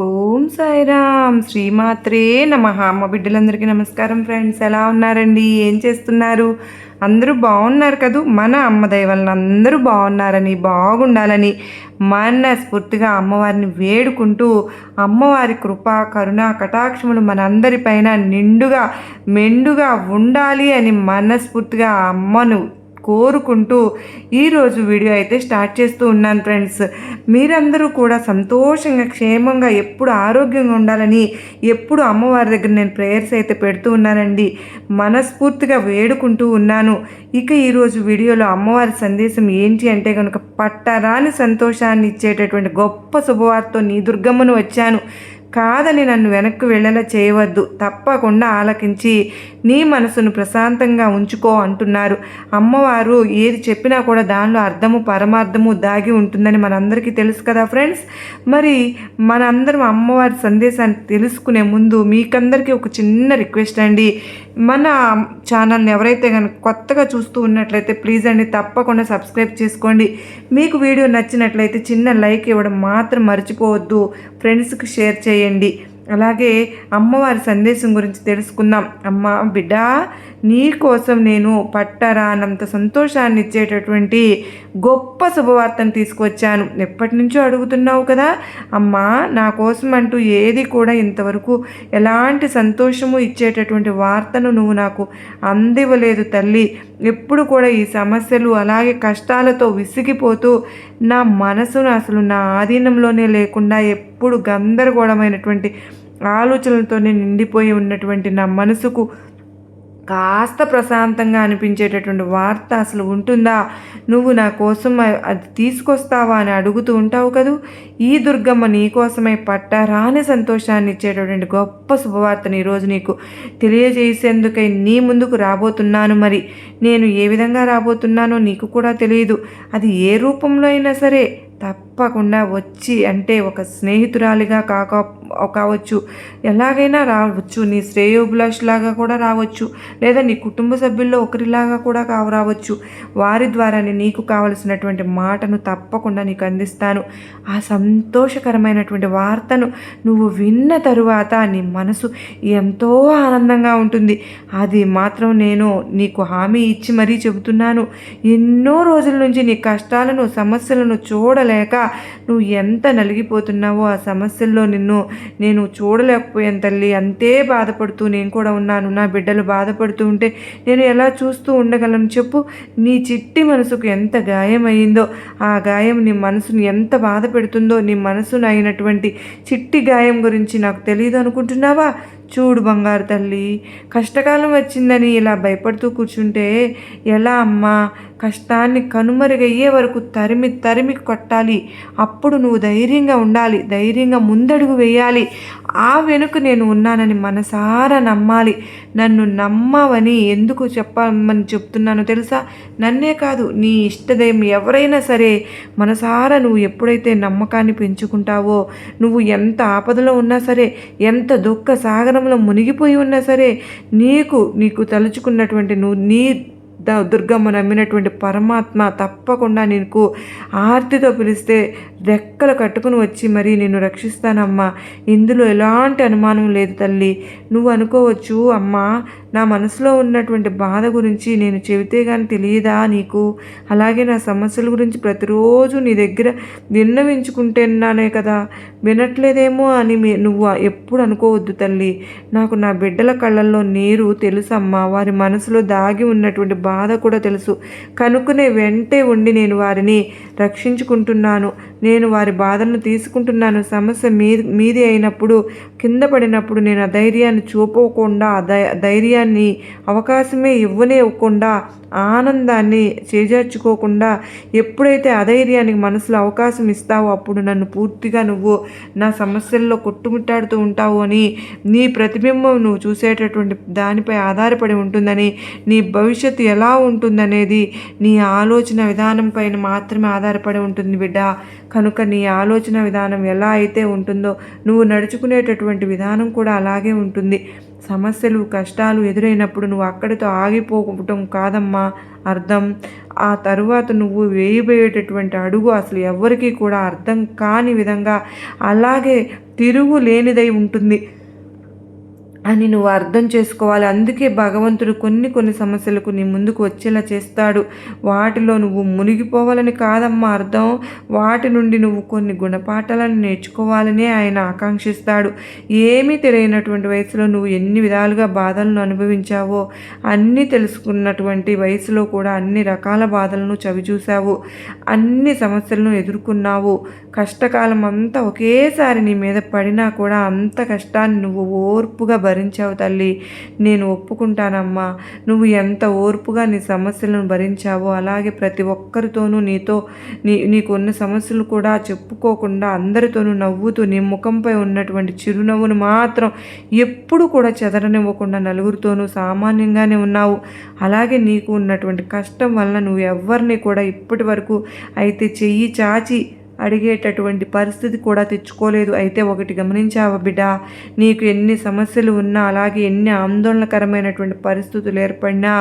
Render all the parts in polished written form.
ఓం సాయిరామ్ శ్రీమాత్రే నమః. మా బిడ్డలందరికీ నమస్కారం ఫ్రెండ్స్. ఎలా ఉన్నారండి? ఏం చేస్తున్నారు? అందరూ బాగున్నారు కదూ. మన అమ్మ దయ వలన అందరూ బాగున్నారని, బాగుండాలని మనస్ఫూర్తిగా అమ్మవారిని వేడుకుంటూ, అమ్మవారి కృప కరుణ కటాక్షములు మనందరిపైన నిండుగా మెండుగా ఉండాలి అని మనస్ఫూర్తిగా అమ్మను కోరుకుంటూ ఈరోజు వీడియో అయితే స్టార్ట్ చేస్తూ ఉన్నాను ఫ్రెండ్స్. మీరందరూ కూడా సంతోషంగా క్షేమంగా ఎప్పుడు ఆరోగ్యంగా ఉండాలని ఎప్పుడు అమ్మవారి దగ్గర నేను ప్రేయర్స్ అయితే పెడుతూ ఉన్నానండి. మనస్ఫూర్తిగా వేడుకుంటూ ఉన్నాను. ఇక ఈరోజు వీడియోలో అమ్మవారి సందేశం ఏంటి అంటే కనుక, పట్టరాని సంతోషాన్ని ఇచ్చేటటువంటి గొప్ప శుభవార్తతో నీ దుర్గమ్మను వచ్చాను, కాదని నన్ను వెనక్కి వెళ్ళేలా చేయవద్దు, తప్పకుండా ఆలకించి నీ మనసును ప్రశాంతంగా ఉంచుకో అంటున్నారు. అమ్మవారు ఏది చెప్పినా కూడా దానిలో అర్థము పరమార్థము దాగి ఉంటుందని మనందరికీ తెలుసు కదా ఫ్రెండ్స్. మరి మనందరం అమ్మవారి సందేశాన్ని తెలుసుకునే ముందు మీకందరికీ ఒక చిన్న రిక్వెస్ట్ అండి. మన ఛానల్ని ఎవరైతే కనుక కొత్తగా చూస్తూ ఉన్నట్లయితే ప్లీజ్ అండి తప్పకుండా సబ్స్క్రైబ్ చేసుకోండి. మీకు వీడియో నచ్చినట్లయితే చిన్న లైక్ ఇవ్వడం మాత్రం మర్చిపోవద్దు. ఫ్రెండ్స్కి షేర్ చేయండి. అలాగే అమ్మవారి సందేశం గురించి తెలుసుకుందాం. అమ్మ బిడ్డ, నీ కోసం నేను పట్టరానంత సంతోషాన్ని ఇచ్చేటటువంటి గొప్ప శుభవార్తను తీసుకొచ్చాను. ఎప్పటి నుంచో అడుగుతున్నావు కదా అమ్మా, నా కోసం అంటూ ఏది కూడా ఇంతవరకు ఎలాంటి సంతోషము ఇచ్చేటటువంటి వార్తను నువ్వు నాకు అందివ్వలేదు తల్లి. ఎప్పుడు కూడా ఈ సమస్యలు అలాగే కష్టాలతో విసిగిపోతూ నా మనసును అసలు నా ఆధీనంలోనే లేకుండా ఎప్పుడు గందరగోళమైనటువంటి ఆలోచనలతోనే నిండిపోయి ఉన్నటువంటి నా మనసుకు కాస్త ప్రశాంతంగా అనిపించేటటువంటి వార్త అసలు ఉంటుందా? నువ్వు నా కోసం అది తీసుకొస్తావా అని అడుగుతూ ఉంటావు కదూ. ఈ దుర్గమ్మ నీ కోసమై పట్టరాని సంతోషాన్ని ఇచ్చేటటువంటి గొప్ప శుభవార్తను ఈరోజు నీకు తెలియజేసేందుకై నీ ముందుకు రాబోతున్నాను. మరి నేను ఏ విధంగా రాబోతున్నానో నీకు కూడా తెలియదు. అది ఏ రూపంలో అయినా సరే తప్పకుండా వచ్చి, అంటే ఒక స్నేహితురాలిగా కావచ్చు, ఎలాగైనా రావచ్చు, నీ శ్రేయోభిలాషలాగా కూడా రావచ్చు, లేదా నీ కుటుంబ సభ్యుల్లో ఒకరిలాగా కూడా రావచ్చు. వారి ద్వారానే నీకు కావలసినటువంటి మాటను తప్పకుండా నీకు అందిస్తాను. ఆ సంతోషకరమైనటువంటి వార్తను నువ్వు విన్న తరువాత నీ మనసు ఎంతో ఆనందంగా ఉంటుంది. అది మాత్రం నేను నీకు హామీ ఇచ్చి మరీ చెబుతున్నాను. ఎన్నో రోజుల నుంచి నీ కష్టాలను సమస్యలను చూడలేక నువ్వు ఎంత నలిగిపోతున్నావో, ఆ సమస్యల్లో నేను చూడలేకపోయాను తల్లి. అంతే బాధపడుతూ నేను కూడా ఉన్నాను. నా బిడ్డలు బాధపడుతూ ఉంటే నేను ఎలా చూస్తూ ఉండగలను చెప్పు? నీ చిట్టి మనసుకు ఎంత గాయం అయిందో, ఆ గాయం నీ మనసుని ఎంత బాధ పెడుతుందో, నీ మనసును అయినటువంటి చిట్టి గాయం గురించి నాకు తెలియదు అనుకుంటున్నావా? చూడు బంగారు తల్లి, కష్టకాలం వచ్చిందని ఇలా భయపడుతూ కూర్చుంటే ఎలా అమ్మా? కష్టాన్ని కనుమరుగయ్యే వరకు తరిమి తరిమి కొట్టాలి. అప్పుడు నువ్వు ధైర్యంగా ఉండాలి, ధైర్యంగా ముందడుగు వేయాలి. ఆ వెనుక నేను ఉన్నానని మనసారా నమ్మాలి. నన్ను నమ్మవని ఎందుకు చెప్పమని చెప్తున్నానో తెలుసా? నన్నే కాదు, నీ ఇష్టదైవం ఎవరైనా సరే మనసారా నువ్వు ఎప్పుడైతే నమ్మకాన్ని పెంచుకుంటావో, నువ్వు ఎంత ఆపదలో ఉన్నా సరే, ఎంత దుఃఖ సాగరంలో మునిగిపోయి ఉన్నా సరే, నీకు తలుచుకున్నటువంటి నీ దుర్గమ్మ నమ్మినటువంటి పరమాత్మ తప్పకుండా నీకు ఆర్తితో పిలిస్తే రెక్కలు కట్టుకుని వచ్చి మరీ నిన్ను రక్షిస్తానమ్మా. ఇందులో ఎలాంటి అనుమానం లేదు తల్లి. నువ్వు అనుకోవచ్చు, అమ్మా నా మనసులో ఉన్నటువంటి బాధ గురించి నేను చెబితే కానీ తెలియదా నీకు? అలాగే నా సమస్యల గురించి ప్రతిరోజు నీ దగ్గర విన్నవించుకుంటున్నానే కదా, వినట్లేదేమో అని నువ్వు ఎప్పుడు అనుకోవద్దు తల్లి. నాకు నా బిడ్డల కళ్ళల్లో నీరు తెలుసమ్మా. వారి మనసులో దాగి ఉన్నటువంటి బాధ కూడా తెలుసు. కనుక్కునే వెంటే ఉండి నేను వారిని రక్షించుకుంటున్నాను. నేను వారి బాధలను తీసుకుంటున్నాను. సమస్య మీది అయినప్పుడు, కింద పడినప్పుడు నేను ఆ ధైర్యాన్ని చూపకుండా, ధైర్యాన్ని అవకాశమే ఇవ్వనివ్వకుండా, ఆనందాన్ని చేజార్చుకోకుండా ఎప్పుడైతే అధైర్యానికి మనసులో అవకాశం ఇస్తావో అప్పుడు నన్ను పూర్తిగా నువ్వు నా సమస్యల్లో కొట్టుముట్టాడుతూ ఉంటావు అని, నీ ప్రతిబింబం నువ్వు చూసేటటువంటి దానిపై ఆధారపడి ఉంటుందని, నీ భవిష్యత్తు ఎలా ఉంటుందనేది నీ ఆలోచన విధానం పైన మాత్రమే ఆధారపడి ఉంటుంది బిడ్డ. కనుక నీ ఆలోచన విధానం ఎలా అయితే ఉంటుందో నువ్వు నడుచుకునేటటువంటి విధానం కూడా అలాగే ఉంటుంది. సమస్యలు కష్టాలు ఎదురైనప్పుడు నువ్వు అక్కడితో ఆగిపోవటం కాదమ్మా అర్థం. ఆ తరువాత నువ్వు వేయబోయేటటువంటి అడుగు అసలు ఎవరికీ కూడా అర్థం కాని విధంగా అలాగే తిరుగులేనిదై ఉంటుంది అని నువ్వు అర్థం చేసుకోవాలి. అందుకే భగవంతుడు కొన్ని సమస్యలకు నీ ముందుకు వచ్చేలా చేస్తాడు. వాటిలో నువ్వు మునిగిపోవాలని కాదమ్మా అర్థం, వాటి నుండి నువ్వు కొన్ని గుణపాఠాలను నేర్చుకోవాలనే ఆయన ఆకాంక్షిస్తాడు. ఏమీ తెలియనటువంటి వయసులో నువ్వు ఎన్ని విధాలుగా బాధలను అనుభవించావో, అన్నీ తెలుసుకున్నటువంటి వయసులో కూడా అన్ని రకాల బాధలను చవిచూసావు, అన్ని సమస్యలను ఎదుర్కొన్నావు. కష్టకాలం అంతా ఒకేసారి నీ మీద పడినా కూడా అంత కష్టాన్ని నువ్వు ఓర్పుగా భరించావు తల్లి. నేను ఒప్పుకుంటానమ్మా, నువ్వు ఎంత ఓర్పుగా నీ సమస్యలను భరించావో అలాగే ప్రతి ఒక్కరితోనూ నీకున్న సమస్యలు కూడా చెప్పుకోకుండా అందరితోనూ నవ్వుతూ నీ ముఖంపై ఉన్నటువంటి చిరునవ్వును మాత్రం ఎప్పుడు కూడా చెదరనివ్వకుండా నలుగురితోనూ సామాన్యంగానే ఉన్నావు. అలాగే నీకు ఉన్నటువంటి కష్టం వలన నువ్వు ఎవరిని కూడా ఇప్పటి వరకు అయితే చెయ్యి చాచి అడిగేటటువంటి పరిస్థితి కూడా తెచ్చుకోలేదు. అయితే ఒకటి గమనించావా బిడ్డ, నీకు ఎన్ని సమస్యలు ఉన్నా అలాగే ఎన్ని ఆందోళనకరమైనటువంటి పరిస్థితులు ఏర్పడినా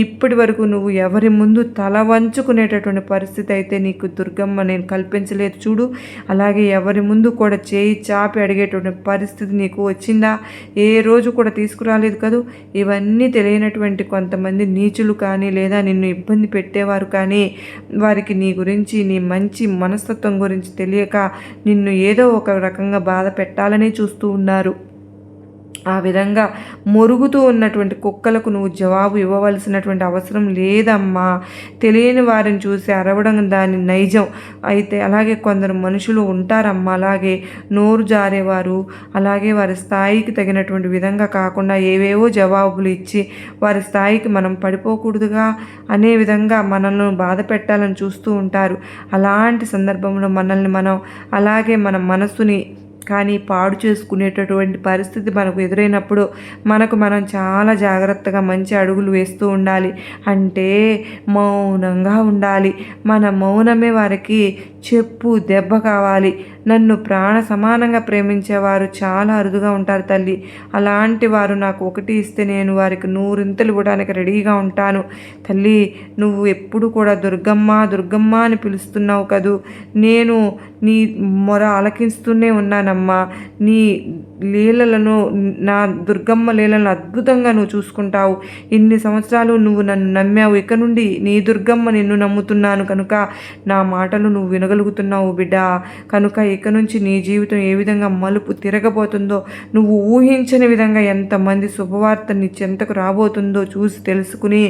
ఇప్పటి వరకు నువ్వు ఎవరి ముందు తల వంచుకునేటటువంటి పరిస్థితి అయితే నీకు దుర్గమ్మ నేను కల్పించలేదు చూడు. అలాగే ఎవరి ముందు కూడా చేయి చాపి అడిగేటువంటి పరిస్థితి నీకు వచ్చిందా? ఏ రోజు కూడా తీసుకురాలేదు కదూ. ఇవన్నీ తెలియనటువంటి కొంతమంది నీచులు కానీ లేదా నిన్ను ఇబ్బంది పెట్టేవారు కానీ వారికి నీ గురించి నీ మంచి మనస్తత్వం గురించి తెలియక నిన్ను ఏదో ఒక రకంగా బాధ పెట్టాలని చూస్తూ ఉన్నారు. ఆ విధంగా మొరుగుతూ ఉన్నటువంటి కుక్కలకు నువ్వు జవాబు ఇవ్వవలసినటువంటి అవసరం లేదమ్మా. తెలియని వారిని చూసి అరవడం దాని నైజం. అయితే అలాగే కొందరు మనుషులు ఉంటారమ్మా, అలాగే నోరు జారేవారు, అలాగే వారి స్థాయికి తగినటువంటి విధంగా కాకుండా ఏవేవో జవాబులు ఇచ్చి వారి స్థాయికి మనం పడిపోకూడదుగా అనే విధంగా మనల్ని బాధ పెట్టాలని చూస్తూ ఉంటారు. అలాంటి సందర్భంలో మనల్ని మనం అలాగే మన మనసుని కానీ పాడు చేసుకునేటటువంటి పరిస్థితి మనకు ఎదురైనప్పుడు మనకు మనం చాలా జాగ్రత్తగా మంచి అడుగులు వేస్తూ ఉండాలి. అంటే మౌనంగా ఉండాలి. మన మౌనమే వారికి చెప్పు దెబ్బ కావాలి. నన్ను ప్రాణ సమానంగా ప్రేమించేవారు చాలా అరుదుగా ఉంటారు తల్లి. అలాంటి వారు నాకు ఒకటి ఇస్తే నేను వారికి 100 ఇవ్వడానికి రెడీగా ఉంటాను తల్లి. నువ్వు ఎప్పుడు కూడా దుర్గమ్మ దుర్గమ్మ అని పిలుస్తున్నావు కదూ. నేను నీ మొర ఆలకిస్తూనే ఉన్నానమ్మా. నీ లీలలను, నా దుర్గమ్మ లీలను అద్భుతంగా నువ్వు చూసుకుంటావు. ఇన్ని సంవత్సరాలు నువ్వు నన్ను నమ్మావు, ఇక నుండి నీ దుర్గమ్మ నిన్ను నమ్ముతున్నాను కనుక నా మాటలు నువ్వు వినగలుగుతున్నావు బిడ్డ. కనుక ఇక నుంచి నీ జీవితం ఏ విధంగా మలుపు తిరగబోతుందో, నువ్వు ఊహించని విధంగా ఎంతమంది శుభవార్త నీ చెంతకు రాబోతుందో చూసి తెలుసుకుని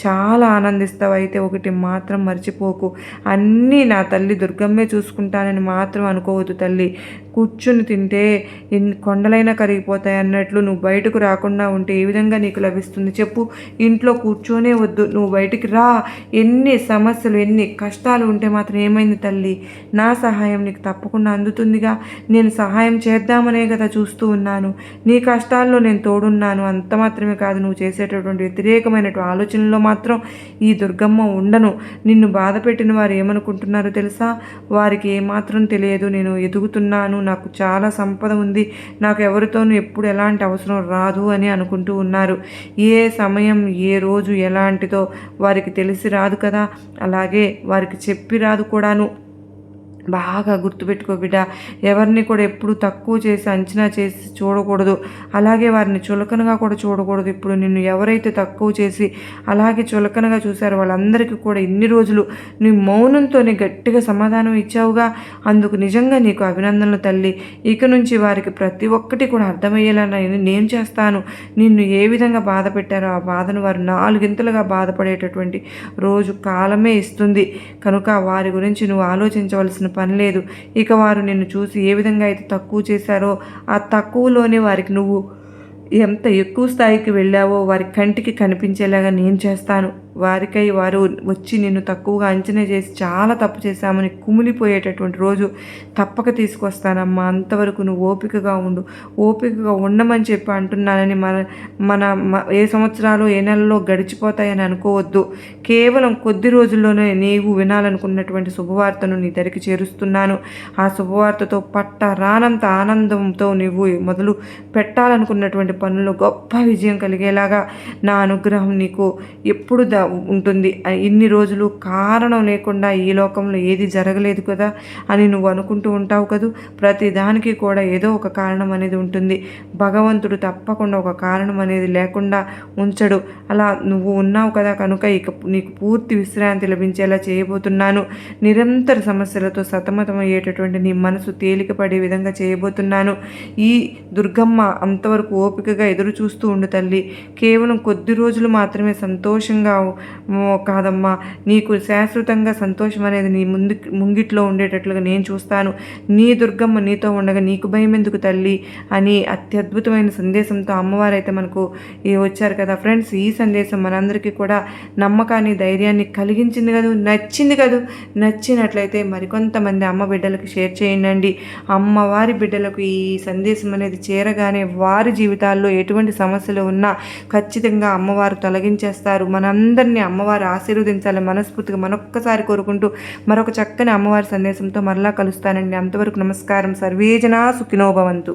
చాలా ఆనందిస్తావు. అయితే ఒకటి మాత్రం మర్చిపోకు, అన్నీ నా తల్లి దుర్గమ్మే చూసుకుంటానని మాత్రం అనుకోవద్దు తల్లి. కూర్చుని తింటే ఎన్ని కొండలైనా కరిగిపోతాయి అన్నట్లు నువ్వు బయటకు రాకుండా ఉంటే ఏ విధంగా నీకు లభిస్తుంది చెప్పు. ఇంట్లో కూర్చోనే వద్దు, నువ్వు బయటికి రా. ఎన్ని సమస్యలు ఎన్ని కష్టాలు ఉంటే మాత్రం ఏమైంది తల్లి, నా సహాయం నీకు తప్పకుండా అందుతుందిగా. నేను సహాయం చేద్దామనే కదా చూస్తూ ఉన్నాను. నీ కష్టాల్లో నేను తోడున్నాను. అంత మాత్రమే కాదు, నువ్వు చేసేటటువంటి వ్యతిరేకమైనటువంటి ఆలోచనలో మాత్రం ఈ దుర్గమ్మ ఉండను. నిన్ను బాధ పెట్టిన వారు ఏమనుకుంటున్నారో తెలుసా? వారికి ఏమాత్రం తెలియదు. నేను ఎదుగుతున్నాను, నాకు చాలా సంపద ఉంది, నాకు ఎవరితోనూ ఎప్పుడు ఎలాంటి అవసరం రాదు అని అనుకుంటూ ఉన్నారు. ఏ సమయం ఏ రోజు ఎలాంటిదో వారికి తెలిసి రాదు కదా, అలాగే వారికి చెప్పి రాదు కూడాను. బాగా గుర్తుపెట్టుకో బిడ్డ. ఎవరిని కూడా ఎప్పుడు తక్కువ చేసి అంచనా చేసి చూడకూడదు, అలాగే వారిని చులకనగా కూడా చూడకూడదు. ఇప్పుడు నిన్ను ఎవరైతే తక్కువ చేసి అలాగే చులకనగా చూశారో వాళ్ళందరికీ కూడా ఇన్ని రోజులు నీ మౌనంతోనే గట్టిగా సమాధానం ఇచ్చావుగా, అందుకు నిజంగా నీకు అభినందనలు తల్లి. ఇక నుంచి వారికి ప్రతి ఒక్కటి కూడా అర్థమయ్యేలా నేను చేస్తాను. నిన్ను ఏ విధంగా బాధ పెట్టారో ఆ బాధను వారు 4 బాధపడేటటువంటి రోజు కాలమే ఇస్తుంది. కనుక వారి గురించి నువ్వు ఆలోచించవలసిన పని లేదు. ఇక వారు నిన్ను చూసి ఏ విధంగా అయితే తక్కువ చేశారో ఆ తక్కువలోనే వారికి నువ్వు ఎంత ఎక్కువ స్థాయికి వెళ్ళావో వారి కంటికి కనిపించేలాగా నేను చేస్తాను. వారికై వారు వచ్చి నిన్ను తక్కువగా అంచనా చేసి చాలా తప్పు చేశామని కుమిలిపోయేటటువంటి రోజు తప్పక తీసుకొస్తానమ్మా. అంతవరకు నువ్వు ఓపికగా ఉండు. ఓపికగా ఉండమని చెప్పి అంటున్నానని మన ఏ సంవత్సరాలు ఏ నెలలో గడిచిపోతాయని అనుకోవద్దు. కేవలం కొద్ది రోజుల్లోనే నీవు వినాలనుకున్నటువంటి శుభవార్తను నీ దరికి చేరుస్తున్నాను. ఆ శుభవార్తతో రానంత ఆనందంతో నువ్వు మొదలు పెట్టాలనుకున్నటువంటి పనుల్లో గొప్ప విజయం కలిగేలాగా నా అనుగ్రహం నీకు ఎప్పుడు ఉంటుంది. ఇన్ని రోజులు కారణం లేకుండా ఈ లోకంలో ఏది జరగలేదు కదా అని నువ్వు అనుకుంటూ ఉంటావు కదూ. ప్రతి దానికి కూడా ఏదో ఒక కారణం అనేది ఉంటుంది. భగవంతుడు తప్పకుండా ఒక కారణం అనేది లేకుండా ఉంచడు. అలా నువ్వు ఉన్నావు కదా కనుక ఇక నీకు పూర్తి విశ్రాంతి లభించేలా చేయబోతున్నాను. నిరంతర సమస్యలతో సతమతమయ్యేటటువంటి నీ మనసు తేలికపడే విధంగా చేయబోతున్నాను. ఈ దుర్గమ్మ అంతవరకు ఓపికగా ఎదురు చూస్తూ ఉండు తల్లి. కేవలం కొద్ది రోజులు మాత్రమే సంతోషంగా కాదమ్మా, నీకు శాశ్వతంగా సంతోషం అనేది నీ ముంగిట్లో ఉండేటట్లుగా నేను చూస్తాను. నీ దుర్గమ్మ నీతో ఉండగా నీకు భయం ఎందుకు తల్లి అని అత్యద్భుతమైన సందేశంతో అమ్మవారైతే మనకు వచ్చారు కదా ఫ్రెండ్స్. ఈ సందేశం మనందరికీ కూడా నమ్మకాన్ని, ధైర్యాన్ని కలిగించింది కదా, నచ్చింది కదా. నచ్చినట్లయితే మరికొంతమంది అమ్మ బిడ్డలకు షేర్ చేయండి. అమ్మవారి బిడ్డలకు ఈ సందేశం అనేది చేరగానే వారి జీవితాల్లో ఎటువంటి సమస్యలు ఉన్నా ఖచ్చితంగా అమ్మవారు తొలగించేస్తారు. మనందరినీ అమ్మవారు ఆశీర్వదించాలని మనస్ఫూర్తిగా మరొక్కసారి కోరుకుంటూ మరొక చక్కని అమ్మవారి సందేశంతో మరలా కలుస్తానండి. అంతవరకు నమస్కారం. సర్వేజనా సుఖినో భవంతు.